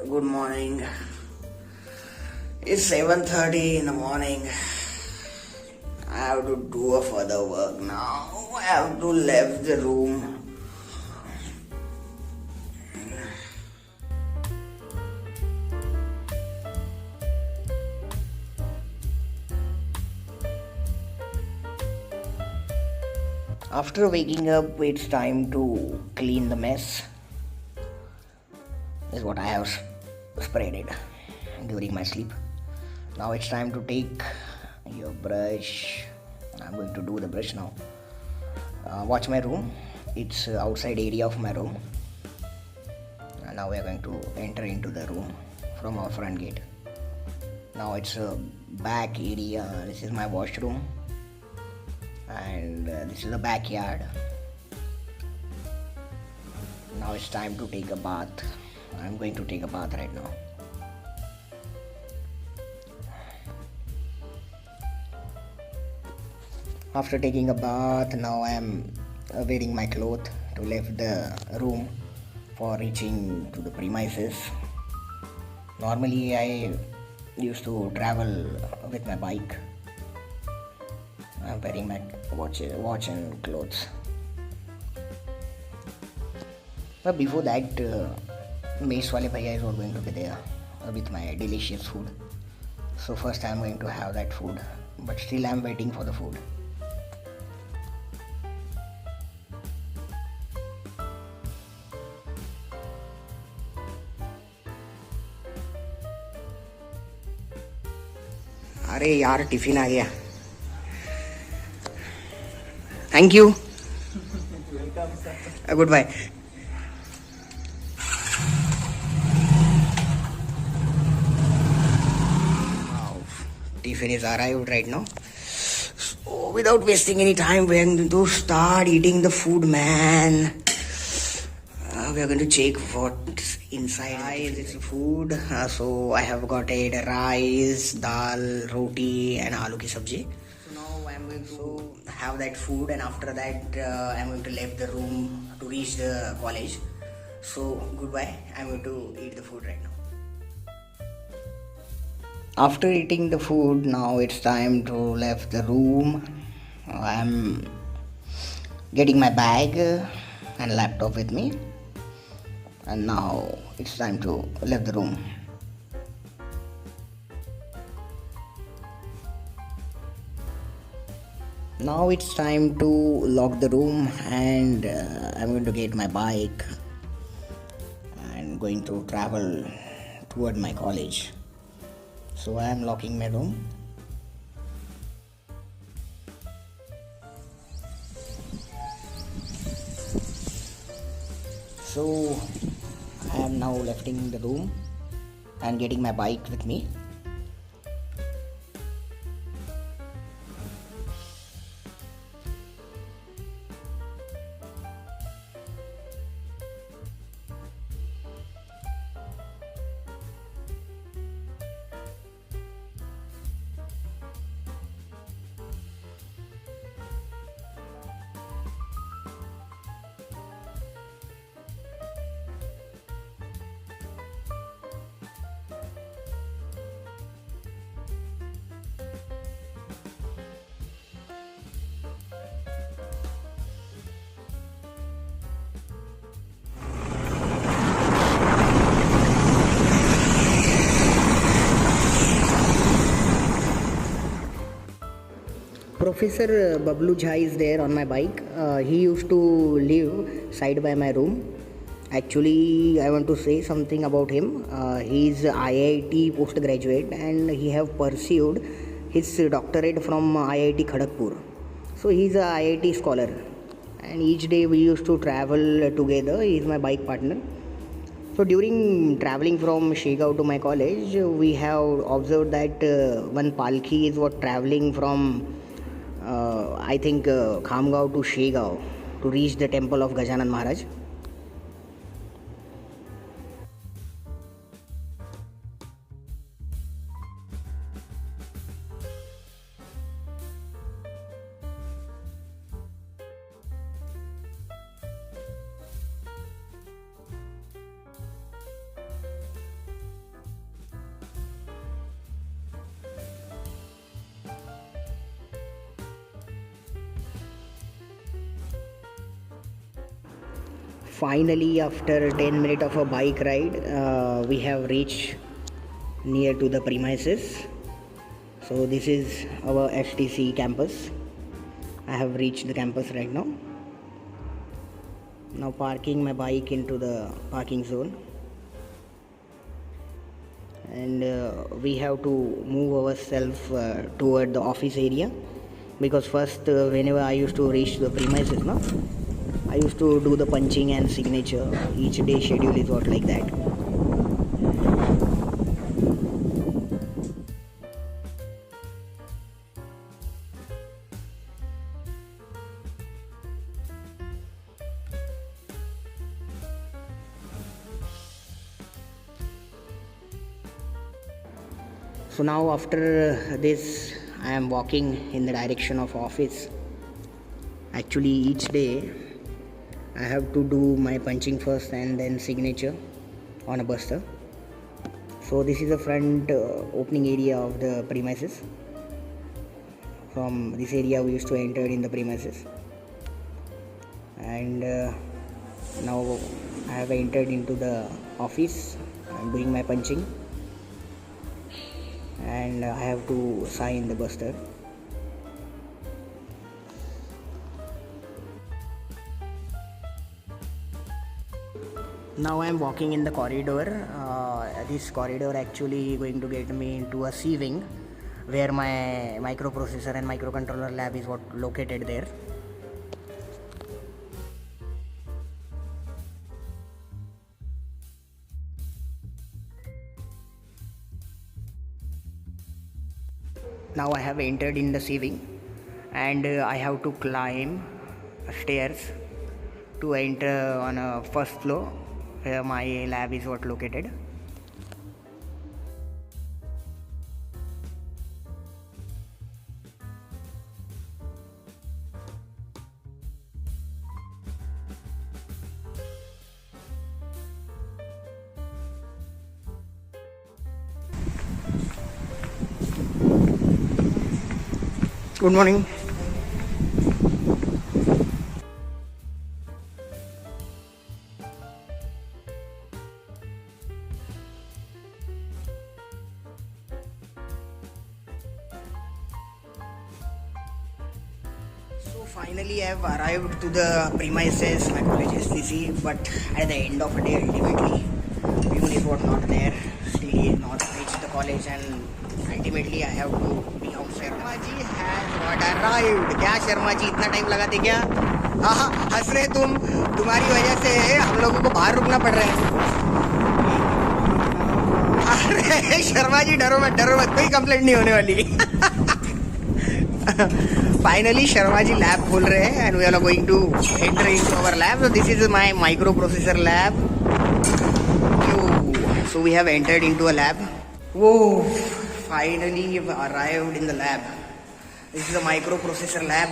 Good morning. It's 7:30 in the morning. I have to do a further work now. I have to leave the room. After waking up, it's time to clean the mess. Is what I have sprayed it during my sleep. Now it's time to take your brush. I'm going to do the brush now. Watch my room. It's outside area of my room. Now we are going to enter into the room from our front gate. Now it's a back area. This is my washroom, and this is the backyard. Now it's time to take a bath. I'm going to take a bath right now. After taking a bath, now I'm wearing my clothes to leave the room for reaching to the premises. Normally I used to travel with my bike. I'm wearing my watch and clothes. But before that, mess wale bhaiya is all going to be there with my delicious food. So first I'm going to have that food, but still I'm waiting for the food. अरे यार tiffin आ गया. Thank you. Good bye. Tiffin is arrived right now. So without wasting any time, we are going to start eating the food, man. We are going to check what's inside. It's food. So I have got it rice, dal, roti, and aloo ki sabji. So now I'm going to have that food, and after that I'm going to leave the room to reach the college. So goodbye. I'm going to eat the food right now. After eating the food, now it's time to leave the room. I'm getting my bag and laptop with me, and now it's time to leave the room. Now it's time to lock the room, and I'm going to get my bike and going to travel toward my college. So I am locking my room. So I am now leaving the room and getting my bike with me. Professor Bablu Jha is there on my bike. He used to live side by my room. Actually, I want to say something about him. He is IIT postgraduate, and he have pursued his doctorate from IIT Kharagpur. So he is a IIT scholar, and each day we used to travel together. He is my bike partner. So during traveling from Shegaon to my college, we have observed that one palki is what traveling from I think Khamgaon to Shegaon to reach the temple of Gajanan Maharaj. Finally, after 10 minutes of a bike ride, we have reached near to the premises. So this is our STC campus. I have reached the campus right now. Now parking my bike into the parking zone, and we have to move ourselves toward the office area, because first whenever I used to reach the premises, no, I used to do the punching and signature. Each day schedule is what like that. So now after this, I am walking in the direction of office. Actually, each day I have to do my punching first and then signature on a buster. So this is the front opening area of the premises. From this area we used to enter in the premises, and now I have entered into the office. I am doing my punching, and I have to sign the buster. Now I am walking in the corridor. This corridor actually going to get me into a C wing, where my microprocessor and microcontroller lab is what located there. Now I have entered in the C wing, and I have to climb stairs to enter on a first floor where my lab is what located. Good morning. So finally I have arrived to the premises, my college STC, but at the end of the day ultimately Pune is what not there, still he is not reached the college, and ultimately I have to be outside. Sharma ji has not arrived. क्या शर्मा जी इतना time लगाते क्या? हाँ हाँ हंस रहे तुम, तुम्हारी वजह से हम लोगों को बाहर रुकना पड़ रहा है. अरे शर्मा जी डरो मत, कोई कंप्लेंट नहीं होने वाली. Finally Sharma ji lab खोल रहे हैं, and we are going to enter into our lab. So this is my microprocessor lab. So we have entered into a lab. Whoa, finally we have arrived in the lab. This is a microprocessor lab.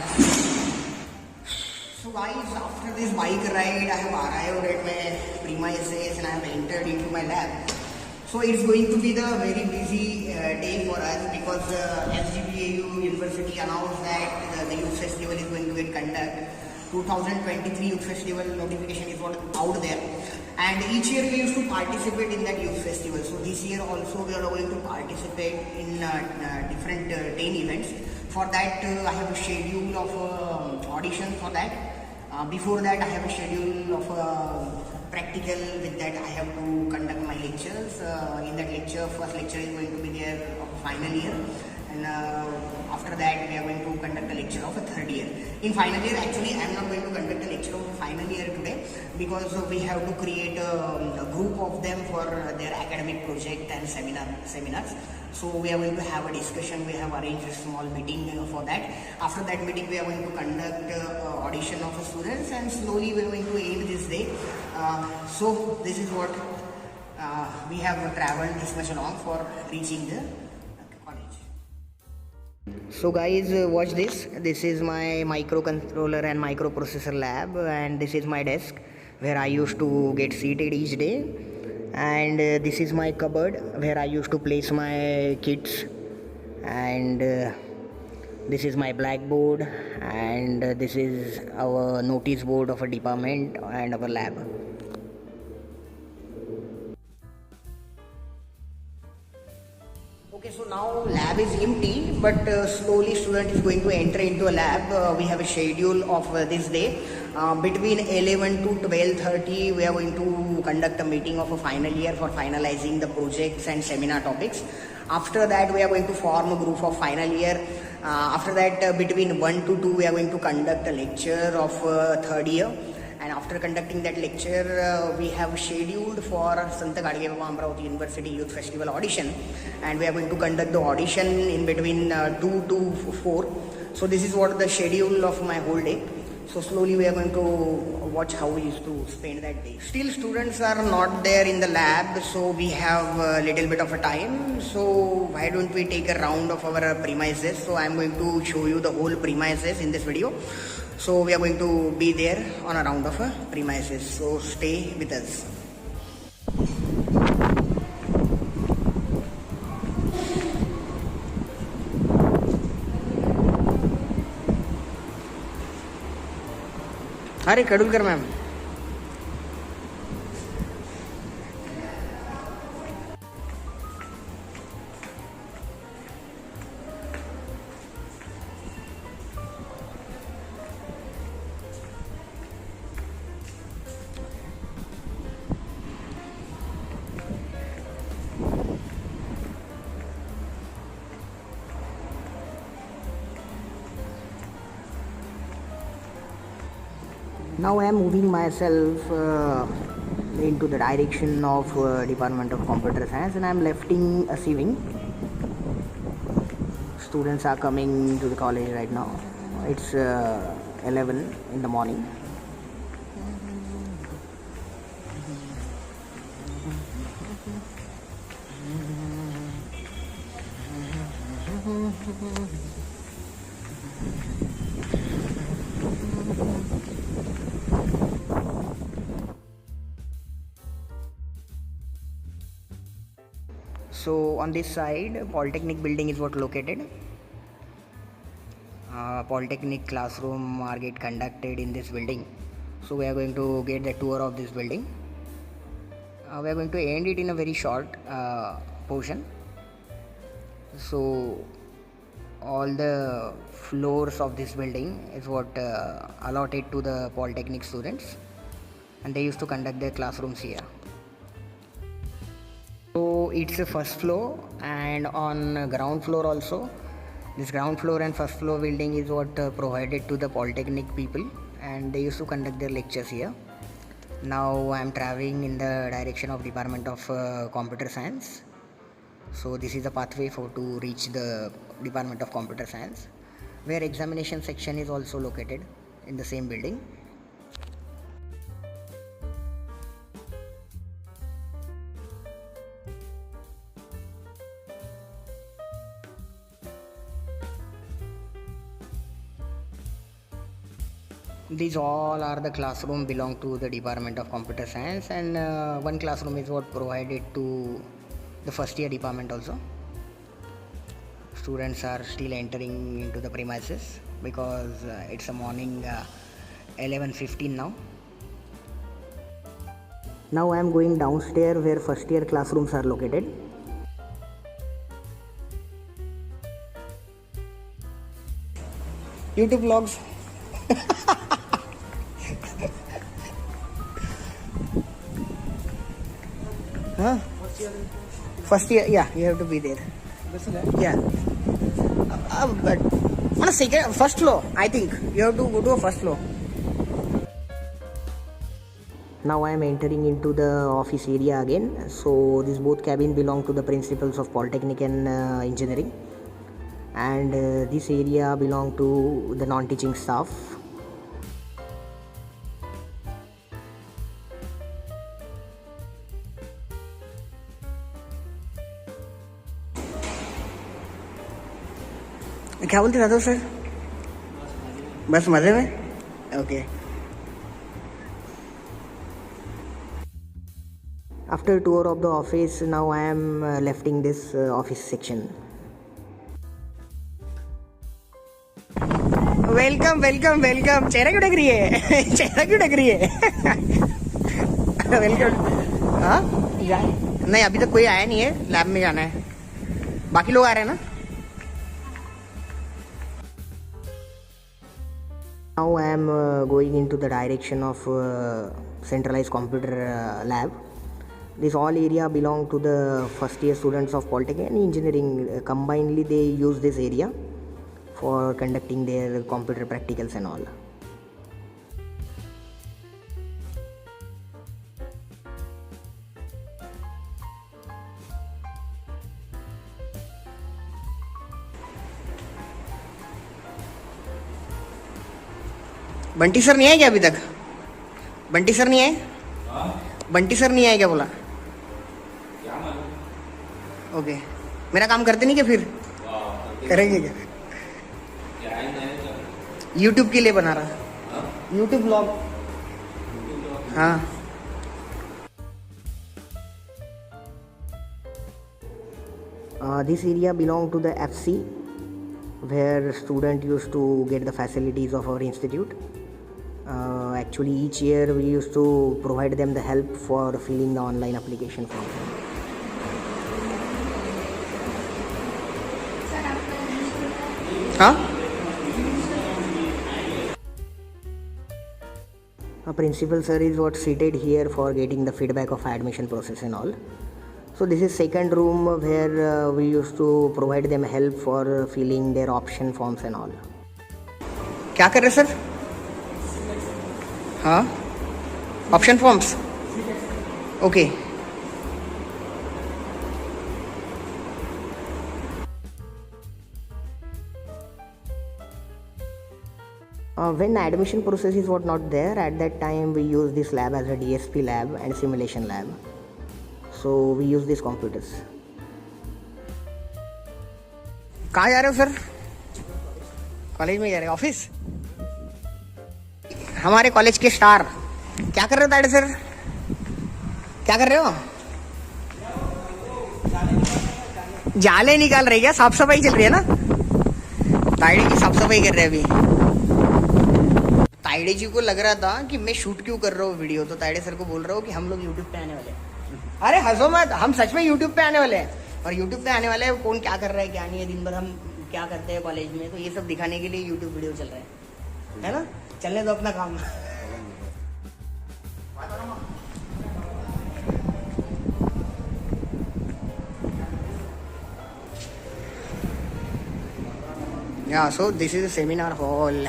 So guys, after this bike ride I have arrived at my premises and I have entered into my lab. So it's going to be the very busy day for us, because SGPAU University announced that the youth festival is going to get conducted. 2023 youth festival notification is what out there, and each year we used to participate in that youth festival. So this year also we are going to participate in different 10 events. For that I have a schedule of audition for that. Before that I have a schedule of practical. With that I have to conduct my lectures. In that lecture, first lecture is going to be there of final year, and after that we are going to conduct a lecture of a third year. In final year, actually I am not going to conduct a lecture of a final year today, because we have to create a group of them for their academic project and seminars. So we are going to have a discussion. We have arranged a small meeting for that. After that meeting we are going to conduct audition of students, and slowly we are going to end this day. So this is what we have traveled this much long for reaching the college. So guys, watch this. This is my microcontroller and microprocessor lab, and this is my desk where I used to get seated each day, and this is my cupboard where I used to place my kits, and this is my blackboard, and this is our notice board of a department and our lab. Okay, so now lab is empty, but slowly student is going to enter into a lab. We have a schedule of this day. Between 11 to 12:30, we are going to conduct a meeting of a final year for finalizing the projects and seminar topics. After that, we are going to form a group of final year. After that, between 1 to 2, we are going to conduct a lecture of third year. And after conducting that lecture, we have scheduled for Sant Gadge Baba Amravati University Youth Festival audition, and we are going to conduct the audition in between 2 to 4. So this is what the schedule of my whole day. So slowly we are going to watch how we used to spend that day. Still students are not there in the lab, so we have a little bit of a time. So why don't we take a round of our premises? So I am going to show you the whole premises in this video. So we are going to be there on a round of premises. So stay with us. अरे कडुलकर ma'am. Now I am moving myself into the direction of Department of Computer Science, and I am lefting a C wing. Students are coming to the college right now. It's 11 in the morning. So on this side, Polytechnic building is what located. Polytechnic classroom are get conducted in this building. So we are going to get the tour of this building. We are going to end it in a very short portion. So all the floors of this building is what allotted to the Polytechnic students, and they used to conduct their classrooms here. So it's a first floor, and on ground floor also. This ground floor and first floor building is what provided to the Polytechnic people, and they used to conduct their lectures here. Now I am traveling in the direction of Department of Computer Science. So this is the pathway to reach the Department of Computer Science, where examination section is also located in the same building. These all are the classroom belong to the Department of Computer Science, and one classroom is what provided to the first year department also. Students are still entering into the premises because it's a morning 11:15 now. Now I am going downstairs where first year classrooms are located. YouTube vlogs. Huh? First year, yeah, you have to be there. Yeah. But on a first floor, I think you have to go to a first floor. Now I am entering into the office area again. So these both cabins belong to the principals of Polytechnic and Engineering, and this area belong to the non-teaching staff. क्या बोलते Raghav sir? बस मजे में. Okay. After tour of the office, now I am lefting this office section. Welcome welcome welcome. चेहरा क्यों ढक रही है? चेहरा क्यों ढक रही है? वेलकम. हाँ नहीं, अभी तक कोई आया नहीं है. लैब में जाना है. बाकी लोग आ रहे हैं ना? Now I am going into the direction of centralized computer lab. This all area belong to the first year students of Polytechnic and engineering. Combinedly they use this area for conducting their computer practicals and all. Bunty sir नहीं आए क्या अभी तक? Bunty sir नहीं आए? Bunty sir नहीं आए क्या बोला? ओके, मेरा काम करते नहीं क्या फिर? करेंगे क्या? यूट्यूब के लिए बना रहा, यूट्यूब ब्लॉग। हाँ, this area belong to the FC where student used to get the facilities of our institute. Actually each year we used to provide them the help for filling the online application form. हाँ, a principal sir is what seated here for getting the feedback of admission process and all. So this is second room where we used to provide them help for filling their option forms and all. क्या कर रहे sir? हाँ, option forms. Okay, when admission process is what not there, at that time we use this lab as a DSP lab and simulation lab. So we use these computers. कहाँ जा रहे हो sir? College में जा रहे हो? Office? हमारे college के स्टार क्या कर रहे हो ताड़े सर? क्या कर रहे हो? जाले निकाल रहे क्या? साफ सफाई चल रही है ना? ताइडे की साफ सफाई कर रहे हैं अभी। ताइडे जी को लग रहा था कि मैं शूट क्यों कर रहा हूँ वीडियो, तो ताइडे सर को बोल रहा हूँ कि हम लोग यूट्यूब पे आने वाले हैं। अरे हंसो मत, हम सच में यूट्यूब पे आने वाले हैं। और यूट्यूब पे आने वाले हैं, कौन क्या कर रहा है क्या नहीं है, दिन भर हम क्या करते हैं कॉलेज में, तो ये सब दिखाने के लिए यूट्यूब वीडियो चल रहा है ना? चलने दो अपना काम। Yeah, so this is a seminar hall.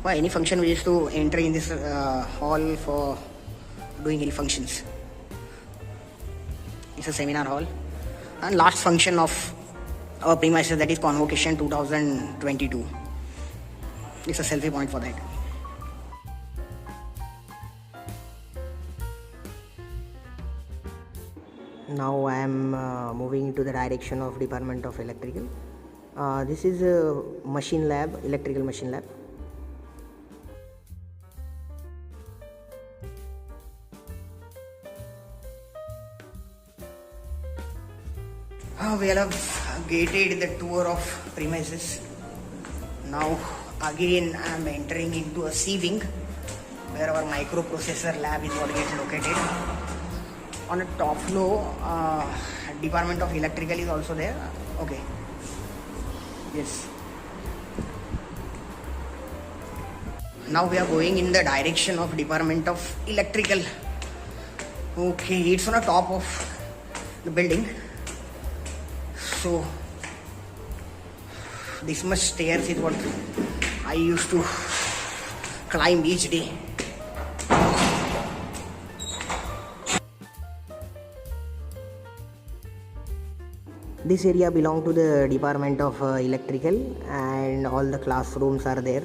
For any function, we used to enter in this hall for doing any functions. It's a seminar hall. And last function of our premises, that is Convocation 2022. It's a selfie point for that. Now I am moving into the direction of Department of Electrical. This is a machine lab, electrical machine lab. We have gated the tour of premises. Now again I am entering into a C wing where our microprocessor lab is what gets located. On a top floor, Department of Electrical is also there. Okay. Yes. Now we are going in the direction of Department of Electrical. Okay, it's on the top of the building. So this much stairs is what I used to climb each day. This area belongs to the Department of Electrical and all the classrooms are there.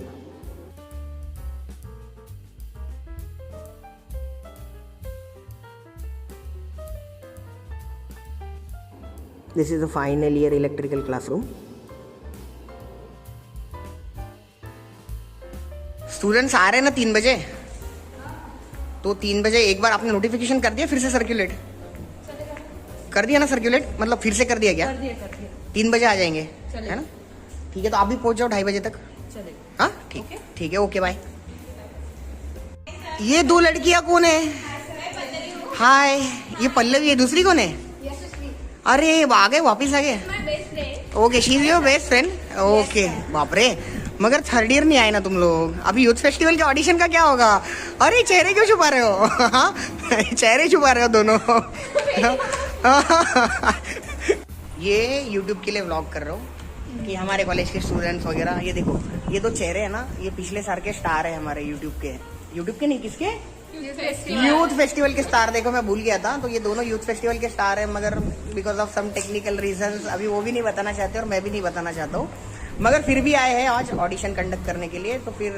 This is the final year electrical classroom. Students आ रहे हैं ना 3 बजे, तो 3 बजे एक बार आपने notification कर दिया, फिर से सर्कुलेट कर दिया ना? सर्कुलेट मतलब फिर से कर दिया क्या? कर दिया। 3 बजे आ जाएंगे, है ना? ठीक है, तो आप भी पहुंच जाओ 2:30 बजे तक। हाँ ठीक है, ओके बाय। ये 2 लड़कियां कौन है? हाय, ये पल्लवी है, दूसरी कौन है? अरे आ गए, वापिस आ गए। Okay, she is your best friend. Okay, बाप रे. मगर थर्ड ईयर नहीं आए ना तुम लोग. अभी यूथ फेस्टिवल के ऑडिशन का क्या होगा? अरे चेहरे क्यों छुपा रहे हो? हाँ, चेहरे छुपा रहे हो दोनों. ये यूट्यूब के लिए व्लॉग कर रहा हूँ कि हमारे कॉलेज के स्टूडेंट्स वगैरह. ये देखो, ये दो चेहरे हैं ना, ये पिछले साल के स्टार है हमारे यूट्यूब के नहीं, किसके? यूथ फेस्टिवल के स्टार. देखो मैं भूल गया था. तो ये दोनों यूथ फेस्टिवल के स्टार है, मगर because of some technical reasons अभी वो भी नहीं बताना चाहते और मैं भी नहीं बताना चाहता हूँ. मगर फिर भी आए हैं आज ऑडिशन कंडक्ट करने के लिए. तो फिर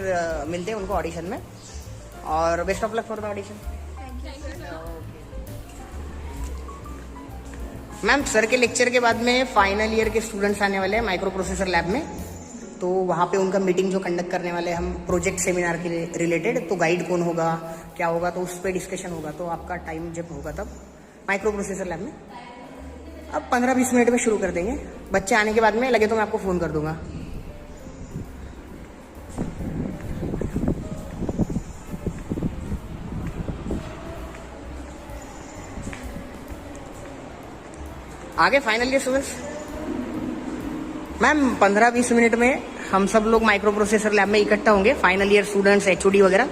मिलते हैं उनको ऑडिशन में. और best of luck for the audition. Ma'am, sir के लेक्चर के बाद में फाइनल ईयर के स्टूडेंट्स आने वाले हैं माइक्रो प्रोसेसर लैब में. तो वहाँ पे उनका मीटिंग जो कंडक्ट करने वाले हैं हम प्रोजेक्ट सेमिनार के रिलेटेड. तो गाइड कौन होगा, क्या होगा, तो उस पर डिस्कशन होगा. तो आपका टाइम जब होगा तब माइक्रो प्रोसेसर लैब में. अब 15-20 मिनट में शुरू कर देंगे. बच्चे आने के बाद में लगे तो मैं आपको फ़ोन कर दूंगा. आगे final year students. Ma'am 15-20 minute में हम सब लोग माइक्रो प्रोसेसर लैब में इकट्ठा होंगे. फाइनल ईयर स्टूडेंट्स, एचओडी वगैरह,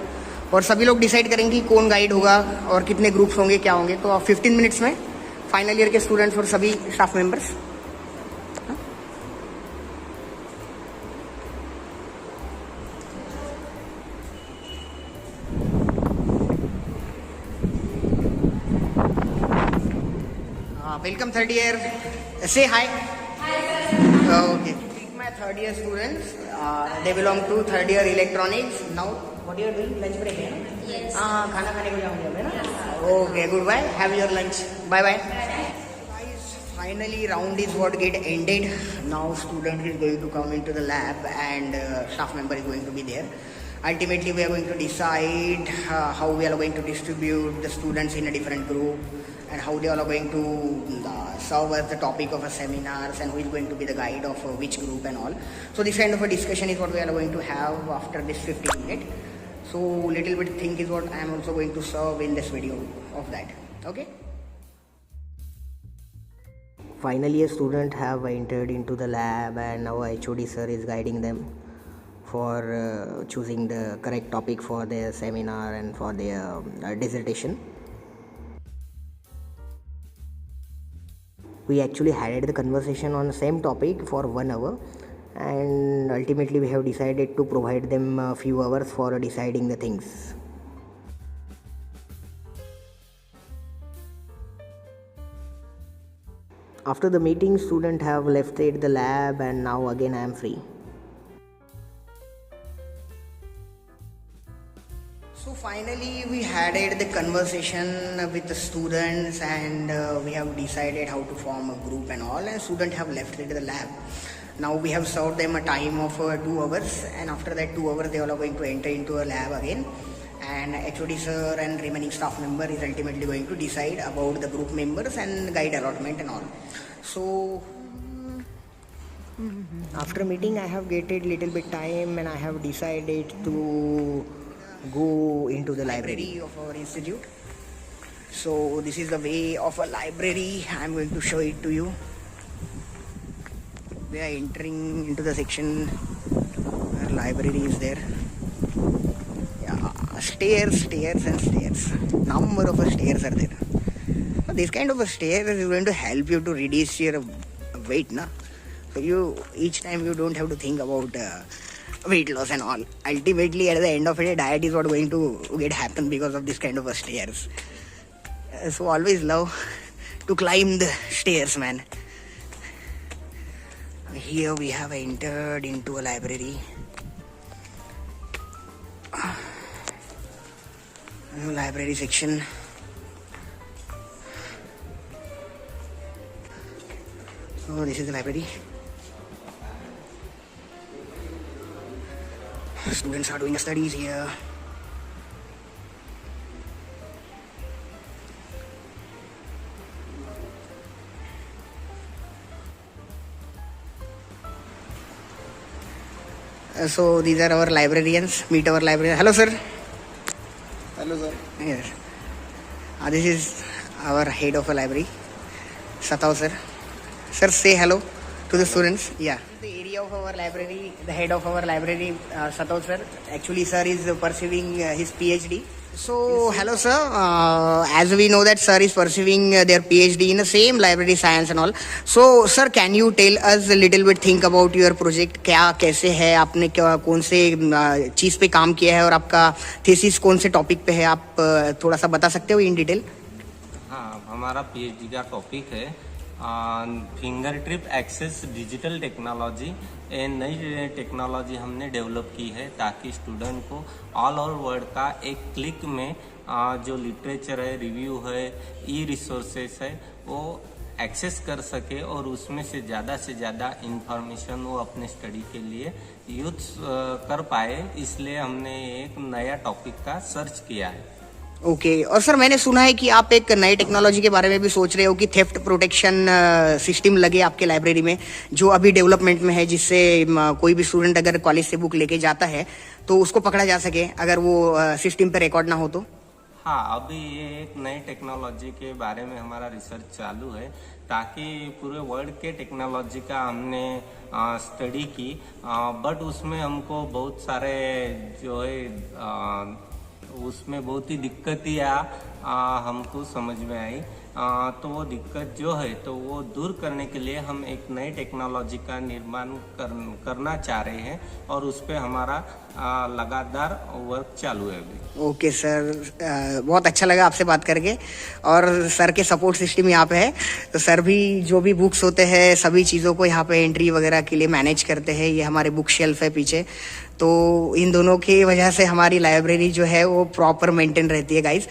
और सभी लोग डिसाइड करेंगे कि कौन गाइड होगा और कितने ग्रुप्स होंगे, क्या होंगे. तो 15 मिनट्स में फाइनल ईयर के स्टूडेंट्स और सभी staff members. Welcome third year. से हाय. Okay. My third year students, they belong to third year electronics. Now, what you are doing? Lunch break है ना? Yes. हाँ, खाना खाने को जाऊँगे अभी ना? Okay, goodbye. Have your lunch. Bye bye. Guys, finally round is what get ended. Now student is going to come into the lab and staff member is going to be there. Ultimately, we are going to decide how we are going to distribute the students in a different group and how they all are going to serve as the topic of a seminars and who is going to be the guide of which group and all. So this kind of a discussion is what we are going to have after this 15 minutes. So little bit thing is what I am also going to serve in this video of that. Okay. Finally, a student have entered into the lab and our HOD sir is guiding them for choosing the correct topic for their seminar and for their dissertation. We actually had the conversation on the same topic for 1 hour, and ultimately we have decided to provide them a few hours for deciding the things. After the meeting, students have left the lab and now again I am free. So finally we had the conversation with the students and we have decided how to form a group and all, and students have left the lab. Now we have served them a time of 2 hours, and after that 2 hours they all are going to enter into a lab again, and HOD sir and remaining staff member is ultimately going to decide about the group members and guide allotment and all. So after meeting I have gated little bit time and I have decided to go into the library of our institute. So this is the way of a library. I am going to show it to you. We are entering into the section where library is there. Yeah, stairs and stairs. Number of stairs are there. This kind of a stairs is going to help you to reduce your weight, na? So you each time you don't have to think about weight loss and all. Ultimately at the end of it, diet is what going to get happen because of this kind of a stairs. So always love to climb the stairs, man. Here we have entered into a library. Library section. So this is the library. Students are doing studies here. So these are our librarians. Meet our librarian. Hello, sir. Hello, sir. Yes. This is our head of a library, Satao, sir. Sir, say hello. to the students. Yeah. The area of our library, the head of our library, Satov sir. Actually, sir is pursuing his PhD. So, hello sir. As we know that sir is pursuing their PhD in the same library science and all. So, sir, can you tell us a little bit think about your project? क्या कैसे है, आपने क्या कौन से चीज़ पे काम किया है और आपका थीसिस कौन से टॉपिक पे है, आप थोड़ा सा बता सकते हो इन डिटेल? हाँ, हमारा पीएचडी का टॉपिक है finger trip access digital technology. ये नई टेक्नोलॉजी हमने डेवलप की है ताकि स्टूडेंट को ऑल ओवर वर्ल्ड का एक क्लिक में जो लिटरेचर है, रिव्यू है, ई रिसोर्सेस है, वो एक्सेस कर सके और उसमें से ज़्यादा इंफॉर्मेशन वो अपने स्टडी के लिए यूज कर पाए। इसलिए हमने एक नया टॉपिक का सर्च किया है। ओके और सर मैंने सुना है कि आप एक नई टेक्नोलॉजी के बारे में भी सोच रहे हो कि थेफ्ट प्रोटेक्शन सिस्टम लगे आपके लाइब्रेरी में, जो अभी डेवलपमेंट में है, जिससे कोई भी स्टूडेंट अगर कॉलेज से बुक लेके जाता है तो उसको पकड़ा जा सके अगर वो सिस्टम पे रिकॉर्ड ना हो तो। हाँ, अभी ये एक नई टेक्नोलॉजी के बारे में हमारा रिसर्च चालू है ताकि पूरे वर्ल्ड के टेक्नोलॉजी का हमने स्टडी की, बट उसमें हमको बहुत सारे जो है उसमें बहुत ही दिक्कतियाँ हमको समझ में आई। तो वो दिक्कत जो है तो वो दूर करने के लिए हम एक नई टेक्नोलॉजी का निर्माण करना चाह रहे हैं और उस पर हमारा लगातार वर्क चालू है अभी। ओके सर, बहुत अच्छा लगा आपसे बात करके और सर के सपोर्ट सिस्टम यहाँ पे है। तो सर भी जो भी बुक्स होते हैं सभी चीज़ों को यहाँ पे एंट्री वगैरह के लिए मैनेज करते हैं। ये हमारे बुक शेल्फ है पीछे, तो इन दोनों की वजह से हमारी लाइब्रेरी जो है वो प्रॉपर मेंटेन रहती है गाइज।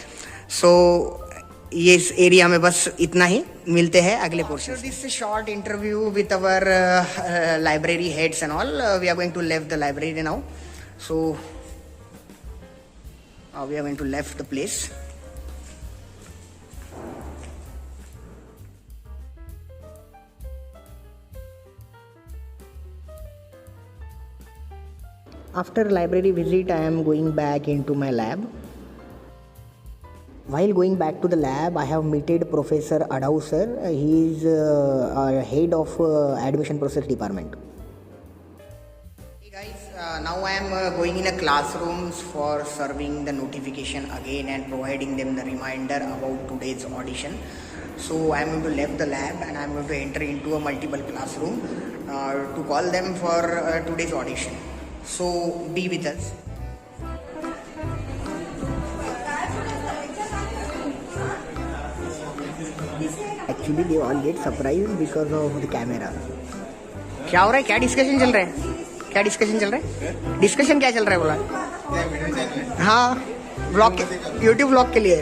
सो ये इस एरिया में बस इतना ही, मिलते हैं अगले portion. This short interview with our library heads and all, we are going to left the library now. So we are going to left the place. After library visit, I am going back into my lab. While going back to the lab, I have meted Professor Adau sir. He is head of admission process department. Hey guys, now I am going in a classrooms for serving the notification again and providing them the reminder about today's audition. So I am going to left the lab and I am going to enter into a multiple classroom to call them for today's audition. So be with us. Actually they all get surprised because of the camera. क्या हो रहा है, क्या discussion चल रहा है, क्या discussion चल रहा है, डिस्कशन क्या चल रहा है बोला? हाँ, ब्लॉग, यूट्यूब ब्लॉग के लिए।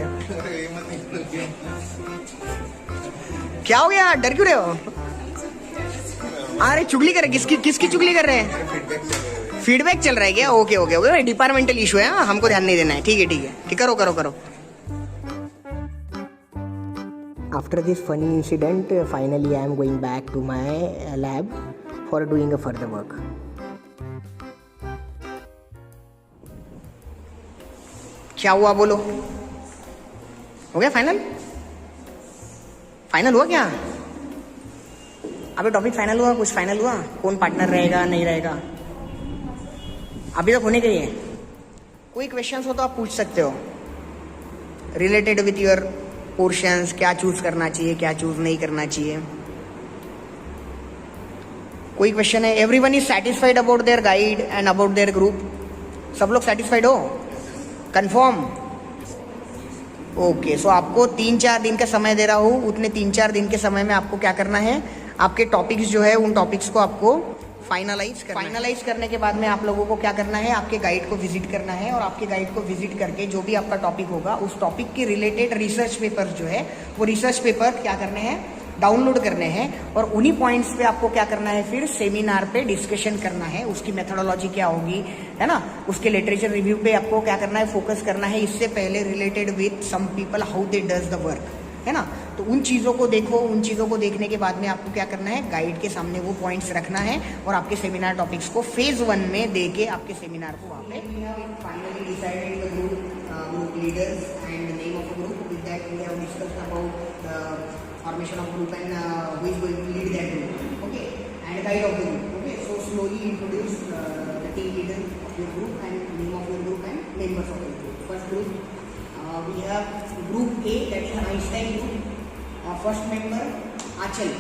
क्या हो गया, डर क्यों रहे हो? अरे चुगली कर रहे, किसकी चुगली कर रहे हैं? फीडबैक चल रहा है क्या? Okay okay okay, departmental issue है, हमको ध्यान नहीं देना है। ठीक है ठीक है, ठीक, करो करो करो। After this funny incident finally I am going back to my lab for doing a further work. क्या हुआ बोलो, हो गया फाइनल? फाइनल हुआ क्या? अबे टॉपिक फाइनल हुआ, कुछ फाइनल हुआ, कौन पार्टनर रहेगा नहीं रहेगा, अभी तक होने के लिए? कोई क्वेश्चंस हो तो आप पूछ सकते हो रिलेटेड विथ योर पोर्शंस, क्या चूज करना चाहिए, क्या चूज नहीं करना चाहिए। कोई क्वेश्चन है? Everyone is satisfied about their guide and about their group? सब लोग सेटिस्फाइड हो? कंफर्म? ओके, सो आपको 3-4 दिन का समय दे रहा हूँ। उतने 3-4 दिन के समय में आपको क्या करना है, आपके टॉपिक्स जो है उन टॉपिक्स को आपको फाइनलाइज करने के बाद में आप लोगों को क्या करना है, आपके गाइड को विजिट करना है और आपके गाइड को विजिट करके जो भी आपका टॉपिक होगा उस टॉपिक के रिलेटेड रिसर्च पेपर जो है वो रिसर्च पेपर क्या करने हैं, डाउनलोड करने हैं और उन्हीं पॉइंट्स पे आपको क्या करना है, फिर सेमिनार पे डिस्कशन करना है। उसकी मेथोडोलॉजी क्या होगी, है ना, उसके लिटरेचर रिव्यू पे आपको क्या करना है, फोकस करना है। इससे पहले related with some people how they does the work, है ना। तो उन चीज़ों को देखो, उन चीज़ों को देखने के बाद में आपको क्या करना है, गाइड के सामने वो पॉइंट्स रखना है और आपके सेमिनार टॉपिक्स को फेज 1 में दे के आपके सेमिनार को वहाँ पे finally decided the group leaders and name of group. With that we have discussed about the formation of group and who is going to lead that group. Okay, and guide of the group. Okay, so slowly introduce the team leader of your group and name of your group and members of your group. First group, we have group A, that is Einstein group. First member, Achal.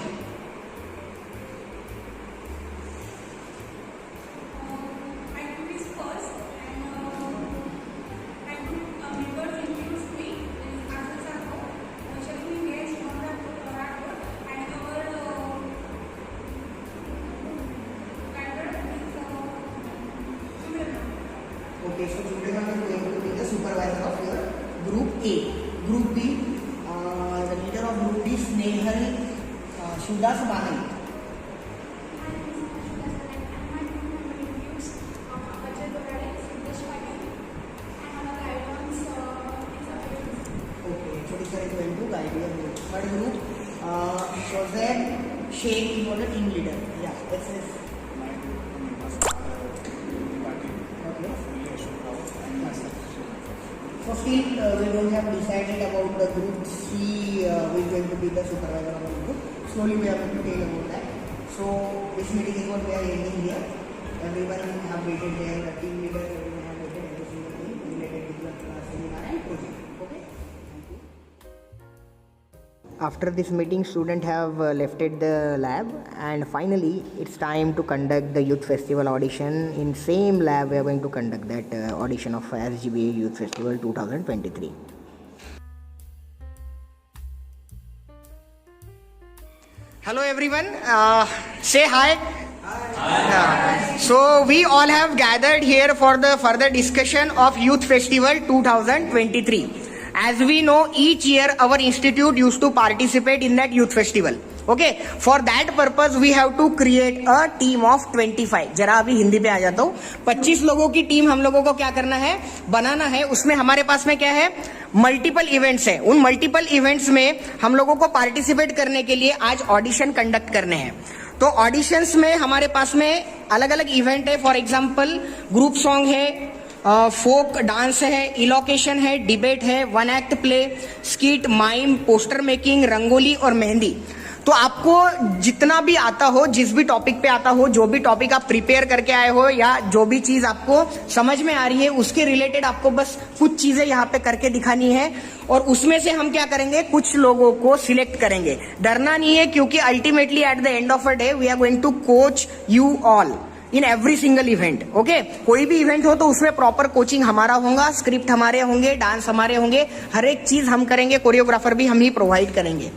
Okay, so today we are going to be the supervisor of your group A. Group B, the leader of group B, Snehal Shudas Banai. Okay, so this is going to guide your group. Third group, Shozaib Sheikh, he was the team leader. Yeah, yes. So still we don't have decided about the group C, who is going to be the supervisor of the group. Slowly we are going to tell about that. So this meeting is what we are ending here. Everyone have waited there, the team leader, everyone have waited every single thing related to the seminar and project. Okay? Thank you. After this meeting, students have left the lab, and finally it's time to conduct the youth festival audition. In same lab we are going to conduct that audition of SGBA Youth Festival 2023. Hello everyone, say hi. Hi. So we all have gathered here for the further discussion of Youth Festival 2023. As we know, each year our institute used to participate in that youth festival. Okay, for that purpose we have to create a team of 25. जरा अभी हिंदी पे आ जाता हूँ. 25 लोगों की team हम लोगों को क्या करना है, बनाना है. उसमें हमारे पास में क्या है, मल्टीपल इवेंट्स है. उन मल्टीपल इवेंट्स में हम लोगों को पार्टिसिपेट करने के लिए आज ऑडिशन कंडक्ट करने हैं. तो ऑडिशंस में हमारे पास में अलग अलग इवेंट है. फॉर एग्जाम्पल ग्रुप सॉन्ग है, फोक डांस है, इलोकेशन है, डिबेट है, one act play, skit, mime, poster making, rangoli और मेहंदी. तो आपको जितना भी आता हो, जिस भी टॉपिक पे आता हो, जो भी टॉपिक आप प्रिपेयर करके आए हो या जो भी चीज आपको समझ में आ रही है, उसके रिलेटेड आपको बस कुछ चीजें यहाँ पे करके दिखानी है. और उसमें से हम क्या करेंगे, कुछ लोगों को सिलेक्ट करेंगे. डरना नहीं है, क्योंकि ultimately at the end of a day we are going to coach you all in every single event. Okay, कोई भी इवेंट हो तो उसमें प्रॉपर कोचिंग हमारा होगा, स्क्रिप्ट हमारे होंगे, डांस हमारे होंगे, हर एक चीज हम करेंगे, कोरियोग्राफर भी हम ही प्रोवाइड करेंगे.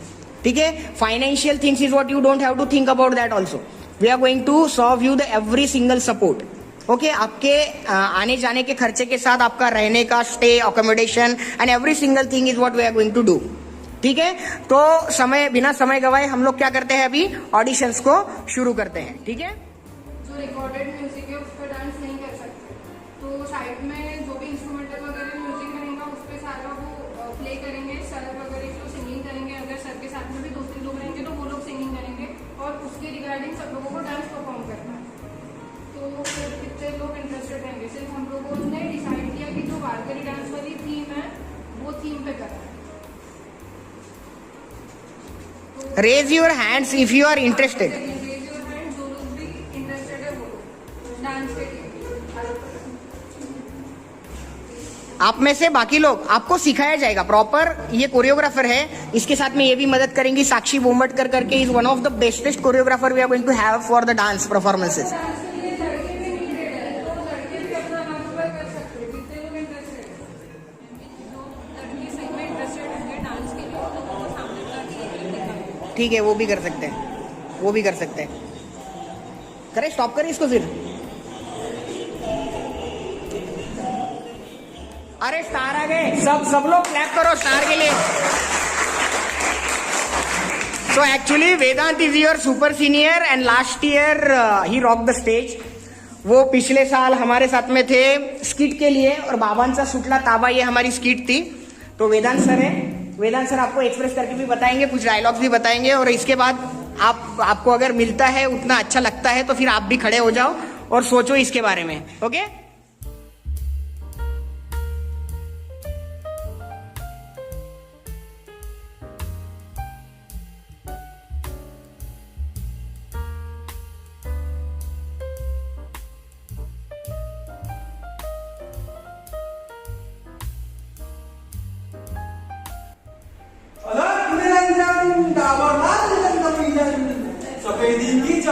ठीक है. Financial things is what you don't have to think about that also. We are going to serve you the every single support. Okay, आपके आने जाने के खर्चे के साथ आपका रहने का stay, accommodation and every single thing is what we are going to do. ठीक है. तो बिना समय गवाए हम लोग क्या करते हैं, अभी ऑडिशंस को शुरू करते हैं. ठीक है. जो रिकॉर्डेड म्यूजिक है उस पर डांस नहीं कर सकते, तो साइड में जो भी इंस्ट्रूमेंटल वगैरह म्यूजिक रहेगा उस पर सारा वो प्ले करेंगे. सर वगैरह जो सिंगिंग करेंगे, अगर सर के साथ में भी 2-3 लोग रहेंगे तो वो लोग सिंगिंग करेंगे, और उसके रिगार्डिंग सब लोगों को डांस परफॉर्म करना है. तो फिर कितने लोग इंटरेस्टेड रहेंगे. सिर्फ हम लोगों ने डिसाइड किया कि जो वारकरी डांस वाली थीम है वो थीम पे करना है. Raise your hands if you are interested. आप में से बाकी लोग, आपको सिखाया जाएगा प्रॉपर. ये कोरियोग्राफर है, इसके साथ में ये भी मदद करेंगी. साक्षी बोमटकर करके is one of the bestest choreographer we are going to have for the dance performances. ठीक है, वो भी कर सकते हैं, वो भी कर सकते हैं. करें, स्टॉप करें इसको फिर. अरे स्टार आ गए, सब लोग क्लैप करो स्टार के लिए. So actually Vedant is your super senior and last year he rock the stage. वो पिछले साल हमारे साथ में थे स्किट के लिए, और बाबांचा सुटला ताबा ये हमारी स्किट थी. तो वेदांत सर है, वेदांत सर आपको एक्सप्रेस करके भी बताएंगे, कुछ डायलॉग्स भी बताएंगे. और इसके बाद आपको अगर मिलता है, उतना अच्छा लगता है, तो फिर आप भी खड़े हो जाओ और सोचो इसके बारे में. Okay.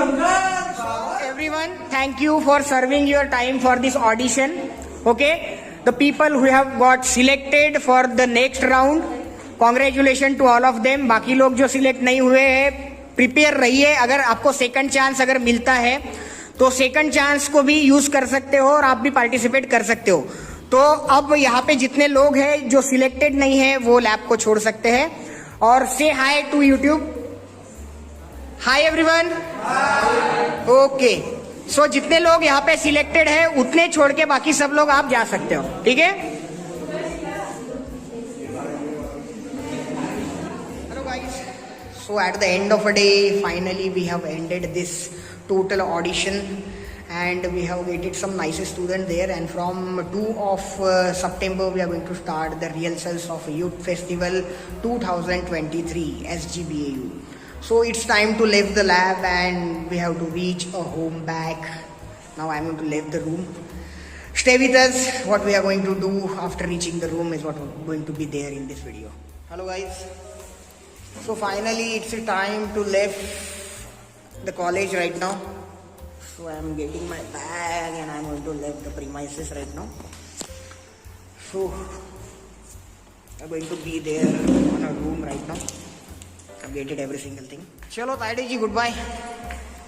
Everyone, thank you for serving your time for this audition. Okay, the people who have got selected for the next round, congratulations to all of them. बाकी लोग जो सिलेक्ट नहीं हुए हैं, प्रिपेयर रहिए. अगर आपको सेकंड चांस अगर मिलता है तो सेकंड चांस को भी यूज कर सकते हो और आप भी पार्टिसिपेट कर सकते हो. तो अब यहाँ पे जितने लोग हैं जो सिलेक्टेड नहीं है वो लैब को छोड़ सकते हैं. और say hi to YouTube. Hi everyone. Okay, so जितने लोग यहाँ पे सिलेक्टेड है उतने छोड़ के बाकी सब लोग आप जा सकते हो. ठीक है. Hello guys, so at the end of a day finally we have ended this total audition and we have waited some nice students there, and from 2 of September we are going to start the rehearsals of Youth Festival 2023 SGBAU. So it's time to leave the lab and we have to reach a home back. Now I'm going to leave the room. Stay with us. What we are going to do after reaching the room is what is going to be there in this video. Hello guys. So finally it's time to leave the college right now. So I am getting my bag and I am going to leave the premises right now. So I am going to be there on a room right now. I have gated every single thing. चलो ताइडे जी, good bye.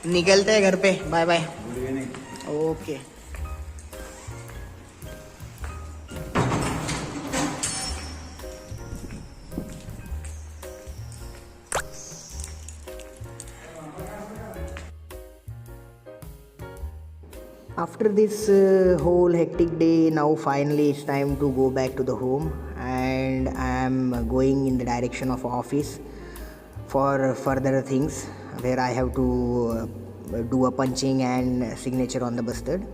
निकलते हैं घर पे. Bye bye. Okay. After this whole hectic day, now finally it's time to go back to the home, and I am going in the direction of office for further things where I have to do a punching and signature on the bustard.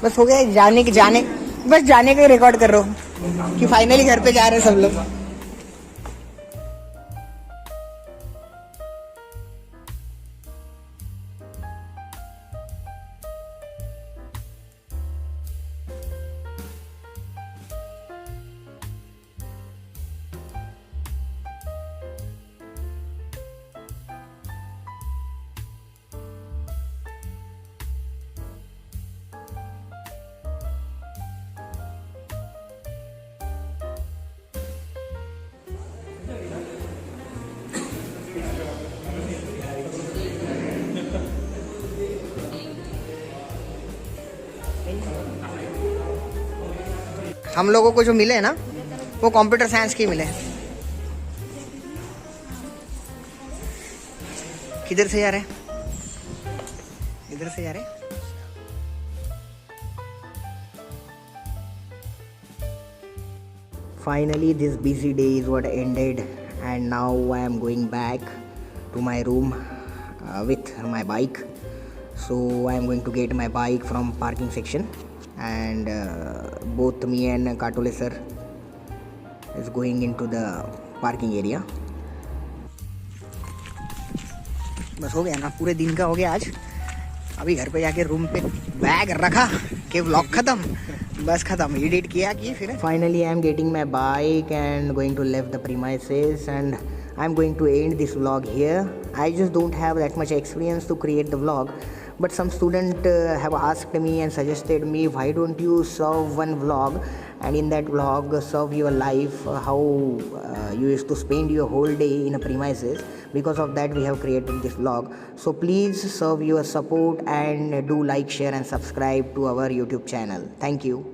बस हो गया. बस जाने का record कर रहा हूँ कि फाइनली घर पे जा रहे हैं सब लोग. हम लोगों को जो मिले ना वो कंप्यूटर साइंस के मिले. किधर से जा रहे हैं? इधर से जा रहे हैं. Finally this busy day is what ended, and now I am going back to my room with my bike. So I am going to get my bike from parking section, and both me and Katole sir is going into the parking area. बस हो गया ना, पूरे दिन का हो गया आज. अभी घर पे जाके रूम पे बैग रखा कि व्लॉग खत्म. बस खत्म, एडिट किया कि फिर finally I am getting my bike and going to leave the premises, and I am going to end this vlog here. I just don't have that much experience to create the vlog, but some student have asked me and suggested me, why don't you serve one vlog, and in that vlog serve your life, how you used to spend your whole day in a premises. Because of that we have created this vlog. So please serve your support and do like, share and subscribe to our YouTube channel. Thank you.